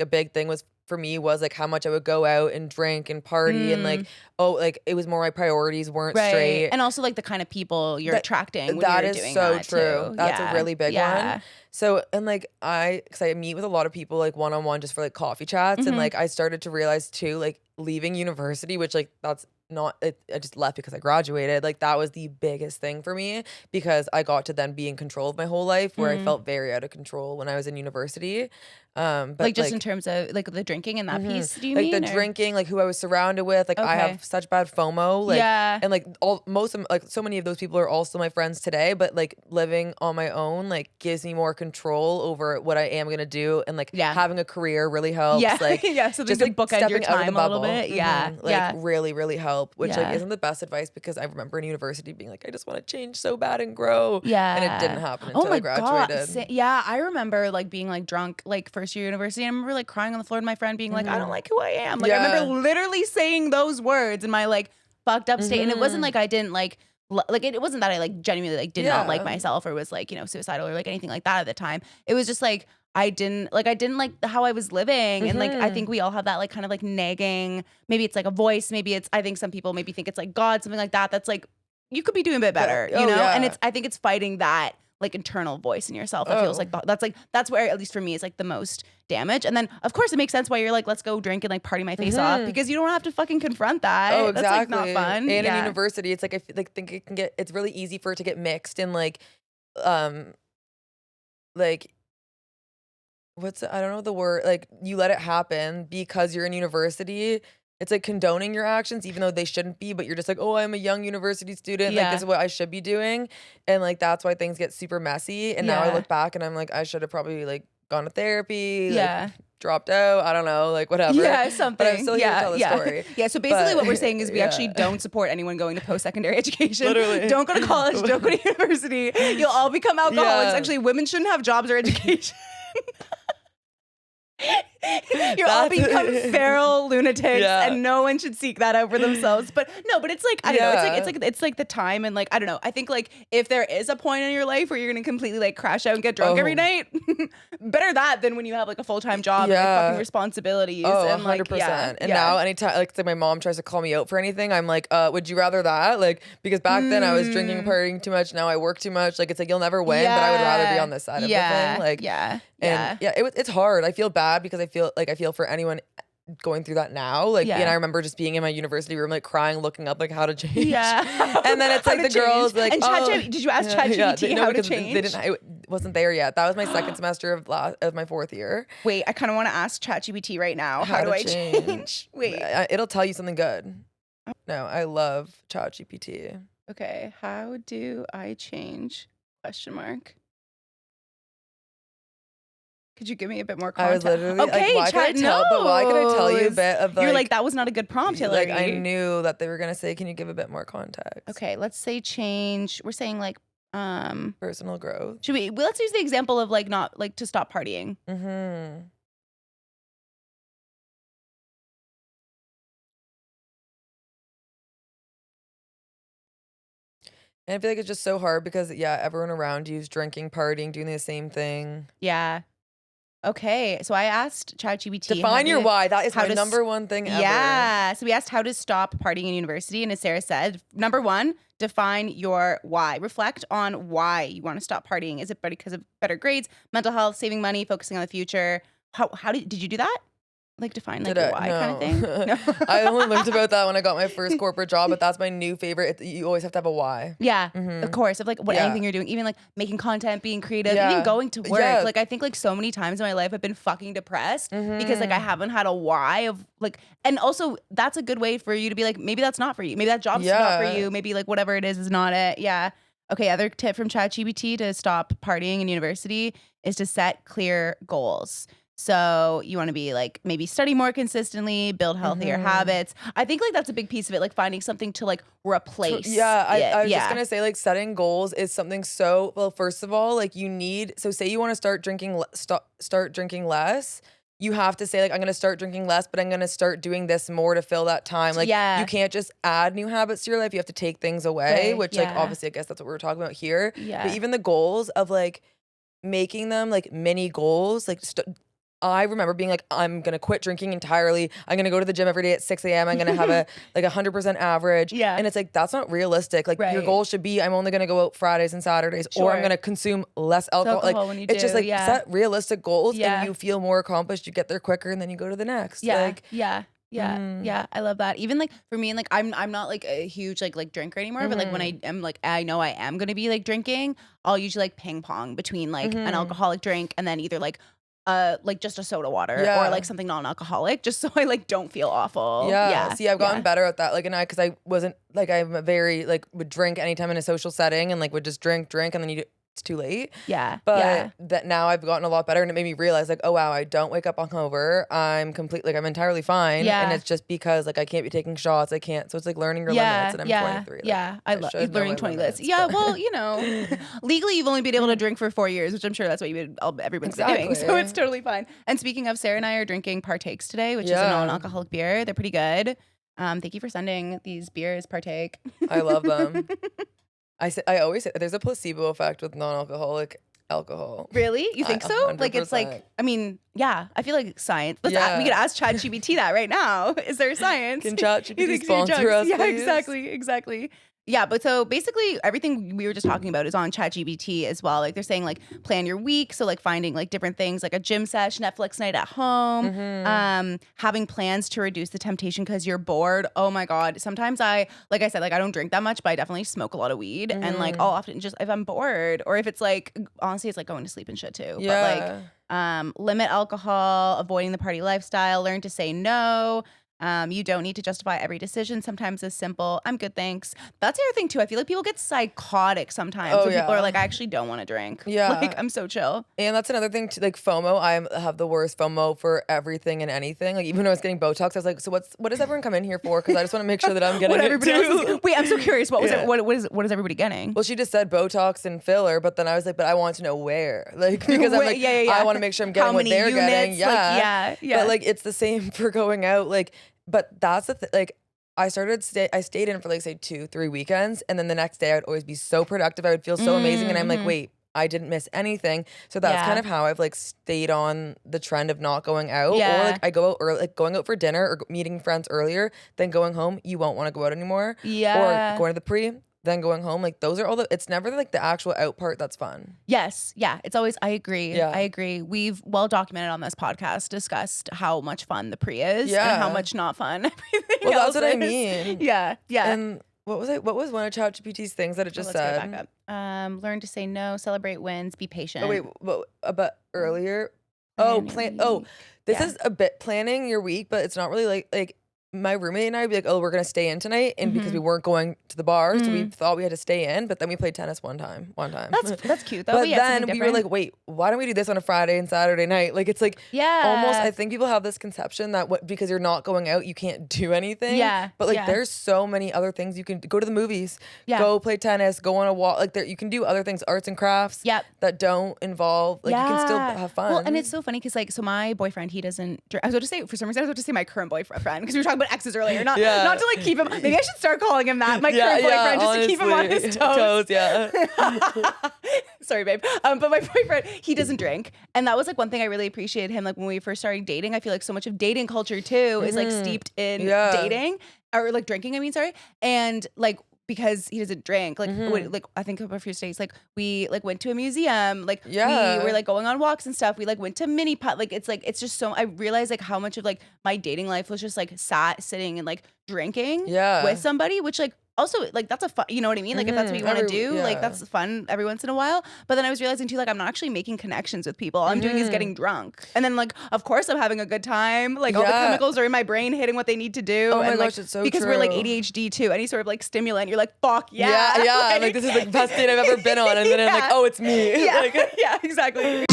a big thing was for me was like how much I would go out and drink and party and like, Mm, oh, like it was more my priorities weren't right. straight. And also like the kind of people you're That attracting when that you're is doing so that true. too. That's a Yeah. really big one. Yeah. So, and like cause I meet with a lot of people like one on one just for like coffee chats. And Mhm. like I started to realize too, like leaving university, which like that's not it, I just left because I graduated. Like that was the biggest thing for me because I got to then be in control of my whole life where I Mm. felt very out of control when I was in university. But Like just in terms of like the drinking and that mhm. piece, do you Like the mean? Or drinking, like who I was surrounded with, like I okay. have such bad FOMO, like Yeah. and like all most of like so many of those people are also my friends today, but like living on my own like gives me more control over what I am gonna do and like Yeah. having a career really Yeah. helps. Like Yeah. Something just to like bookend your stepping out of the time a little bubble, bit. Yeah. like Yeah. really, really help, which like Yeah. isn't the best advice because I remember in university being like, I just want to change so bad and grow. And it didn't Yeah. happen Oh until I my God. graduated. Yeah, I remember like being like drunk like first year university. I remember like crying on the floor to my friend being like, I don't Hmm. like who I am. Like I remember Yeah. literally saying those words in my like fucked up state. And it wasn't Hmm. like I didn't like like it wasn't that I like genuinely like did not like Yeah. myself or was like, suicidal or like anything like that at the time. It was just like I didn't like how I was living. And like I think Hmm. we all have that like kind of like nagging, maybe it's like a voice, maybe it's I think some people maybe think it's like God, something like that. That's like you could be doing a bit That, better, oh And yeah. it's I think it's fighting that like internal voice in yourself that feels Oh. like that's where at least for me is like the most damage. And then of course it makes sense why you're like let's go drink and like party my face off Hmm. because you don't have to fucking confront Oh, that. That's like not exactly. fun. And in Yeah. university, it's like like think it can get it's really easy for it to get mixed and um like I don't know the word, like you let it happen because you're in university. It's like condoning your actions even though they shouldn't be, but you're just like, "Oh, I'm a young university student. Like this Yeah. is what I should be doing." And like that's why things get super messy. And now I Yeah. look back and I'm like, I should have probably like gone to therapy, like Yeah. dropped out, I don't know, like whatever. Yeah, But I'm something. still here to Yeah, tell the yeah. story. Yeah, so basically But what we're saying is we actually yeah. don't support anyone going to post-secondary education. Literally. Don't go to college, don't go to university. You'll all become alcoholics. Yeah. Actually, women shouldn't have jobs or education. You'll all That's become feral lunatics yeah. and no one should seek that out for themselves. But no, but it's like, I don't know, Yeah. it's like the time and like, I don't know. I think like if there is a point in your life where you're gonna completely like crash out and get drunk every Oh. night, better that than when you have like a full-time job and like fucking Yeah. responsibilities Oh, and like, 100%. And yeah. now anytime like say my mom tries to call me out for anything, I'm like, would you rather that? Like, because back then I was drinking and Mm, partying too much, now I work too much. Like it's like you'll never win, but I would rather be yeah. on this side of the thing. Yeah. Like Yeah. and Yeah. yeah, it's hard. I feel bad because I feel for anyone going through that now. Like and I Yeah. remember just being in my university room, like crying, looking up like how to change. Yeah. And then it's How like to the change. girls like, And oh did you ask yeah, ChatGPT no, how to because change? they didn't it wasn't there yet. That was my second semester of my fourth year. Wait, I kind of want to ask ChatGPT right now. How How do to I change. change? Wait. It'll tell you something good. No, I love ChatGPT. Okay. How do I change? Question mark. Could you give me a bit more I was context? literally like, Okay, why can I chat tell? But why can I tell you a knows. bit of You're like, that was not a good prompt, like I Hillary. knew that they were gonna say, can you give a bit more context? Okay, let's say change. We're saying like, Personal growth. should we? Well, let's use the example of like not like to stop partying. Mm-hmm. And I feel like it's just so hard because yeah, everyone around you is drinking, partying, doing the same thing. Yeah. Okay. So I asked ChatGPT Define your why. That is how my to number one thing ever. Yeah. So we asked how to stop partying in university. And as Sarah said, number one, define your why. Reflect on why you want to stop partying. Is it because of better grades, mental health, saving money, focusing on the future? How did you do that? Like define like Did your I? why kind of thing? No. No. I only learned about that when I got my first corporate job, but that's my new favorite. You always have to have a why. Yeah, of Mm-hmm. course. Of like what Yeah. anything you're doing, even like making content, being creative, even Yeah. going to work. Yeah. Like I think like so many times in my life I've been fucking depressed because like I Mm-hmm. haven't had a why of like, and also that's a good way for you to be like, maybe that's not for you. Maybe that job's not for Yeah. you. Maybe like whatever it is not it. Yeah. Okay. Other tip from ChatGPT to stop partying in university is to set clear goals. So you want to be like maybe study more consistently, build healthier Mm-hmm. habits. I think like that's a big piece of it, like finding something to like replace. Yeah, I was just Yeah. gonna say like setting goals is something so well. First of all, like you need so say you want to start drinking start drinking less. You have to say like I'm gonna start drinking less, but I'm gonna start doing this more to fill that time. Like Yeah. you can't just add new habits to your life. You have to take things away, Right, which like yeah. obviously I guess that's what we're talking about here. Yeah. But even the goals of like making them like mini goals, like I remember being like, I'm gonna quit drinking entirely. I'm gonna go to the gym every day at 6 a.m. I'm gonna have a like 100% average. Yeah. And it's like, that's not realistic. Like your Right. goal should be, I'm only gonna go out Fridays and Saturdays, or I'm Sure. gonna consume less alcohol. alcohol Like when you it's just do, like yeah. set realistic goals Yeah. and you feel more accomplished. You get there quicker and then you go to the next. Yeah, Like, yeah, yeah. I love that. Even like for me, like I'm not like a huge like drinker anymore, but like when I am like I know I am gonna be like drinking, I'll usually like ping pong between like an alcoholic drink and then either like just a soda water Yeah. or like something non-alcoholic, just so I like don't feel awful. Yeah. See, I've gotten yeah. better at that. Like, and because I wasn't like, I'm a very like would drink anytime in a social setting and like would just drink, and then it's too late. Yeah. But yeah. that now I've gotten a lot better, and it made me realize like, oh wow, I don't wake up hungover. I'm I'm entirely fine. Yeah. And it's just because like I can't be taking shots. I can't. So it's like learning your limits. And I'm 23. Like, yeah. I love should know learning my 20 limits, limits. Yeah, but- well, you know, legally you've only been able to drink for 4 years, which I'm sure that's what everyone's been doing. So Exactly. it's totally fine. And speaking of, Sarah and I are drinking Partakes today, which is a Yeah. non-alcoholic beer. They're pretty good. Thank you for sending these beers, Partake. I love them. I always say there's a placebo effect with non-alcoholic alcohol. Really? You think so? Like it's 100%. like, I mean, yeah, I feel like science. Yeah. We could ask ChatGPT that right now. Is there science? Can You ChatGPT think sponsor drugs? us, Yeah, please? exactly. Yeah, but so basically everything we were just talking about is on ChatGPT as well. Like they're saying like plan your week, so like finding like different things like a gym sesh, Netflix night at home, having plans to reduce the temptation because you're bored. Oh my god, sometimes like I said, like I don't drink that much, but I definitely smoke a lot of weed, and like I'll often just if I'm bored or if it's like honestly it's like going to sleep and shit too. Yeah. But like limit alcohol, avoiding the party lifestyle, learn to say no. You don't need to justify every decision. Sometimes it's simple. I'm good, thanks. That's the other thing too. I feel like people get psychotic sometimes Oh, when people are yeah. like, I actually don't want to drink. Yeah. Like I'm so chill. And that's another thing too, like FOMO. I have the worst FOMO for everything and anything. Like even when I was getting Botox, I was like, so what does everyone come in here for? Because I just want to make sure that I'm getting What it everybody else too. is, wait, I'm so curious. What was Yeah. it? What is everybody getting? Well, she just said Botox and filler, but then I was like, but I want to know where. Like because I'm Wait, like, yeah. I want to make sure I'm How getting what many they're getting. units? Like, yeah. But like it's the same for going out. Like, but that's the like I stayed in for like say 2-3 weekends, and then the next day I'd always be so productive. I would feel so amazing, and I'm like, wait, I didn't miss anything. So that's Yeah. kind of how I've like stayed on the trend of not going out. Yeah. Or like I go out early, like going out for dinner or meeting friends earlier, then going home. You won't want to go out anymore. Yeah. Or going to the pre, then going home. Like those are all it's never like the actual out part that's fun. Yes. Yeah. It's always, I agree. Yeah. I agree. We've well documented on this podcast, discussed how much fun the pre is and Yeah. how much not fun everything Well, else that's what I is. mean. Yeah. Yeah. And what was one of ChatGPT's things that it just Let's get said? it back up. Learn to say no, celebrate wins, be patient. Oh wait, what about earlier? Oh, Plan your Oh, week. this Yeah. is a bit planning your week, but it's not really like my roommate and I would be like, oh, we're gonna stay in tonight, and because we weren't going to the bar, so we thought we had to stay in, but then we played tennis one time. That's cute though. But yeah, then something we were different. like, wait, why don't we do this on a Friday and Saturday night? Like it's like yeah, almost. I think people have this conception that because you're not going out, you can't do anything. Yeah, But like, yeah. there's so many other things you can go to the movies, Yeah. go play tennis, go on a walk. Like you can do other things, arts and crafts. Yep. That don't involve like you can still have fun. Well, and it's so funny because like, so my boyfriend, he doesn't drink. I was about to say, for some reason, I was about to say my current boyfriend because we were talking about exes earlier. Not to like keep him. Maybe I should start calling him that. My current boyfriend, just to keep him on his toes. Yeah. Sorry, babe. But my boyfriend, he doesn't drink. And that was like one thing I really appreciated him. Like when we first started dating, I feel like so much of dating culture too is like steeped in Yeah. dating or like drinking, I mean, sorry. And like, because he doesn't drink, like, like I think of a few states, like we like went to a museum, like Yeah. we were like going on walks and stuff. We like went to mini pot, like it's just so. I realized like how much of like my dating life was just like sitting and like drinking Yeah. with somebody, which like also like that's a fun, you know what I mean? Like if that's what you want to do, like yeah. that's fun every once in a while. But then I was realizing too, like I'm not actually making connections with people. All I'm doing is getting drunk, and then like of course I'm having a good time. Like all the Yeah. chemicals are in my brain hitting what they need to do. Oh my and like gosh, it's so because we're like true. ADHD too. Any sort of like stimulant, you're like fuck yeah, Yeah. Like this is the best date I've ever been on, and then I'm like, Yeah. oh, it's me. yeah, Like, yeah, exactly.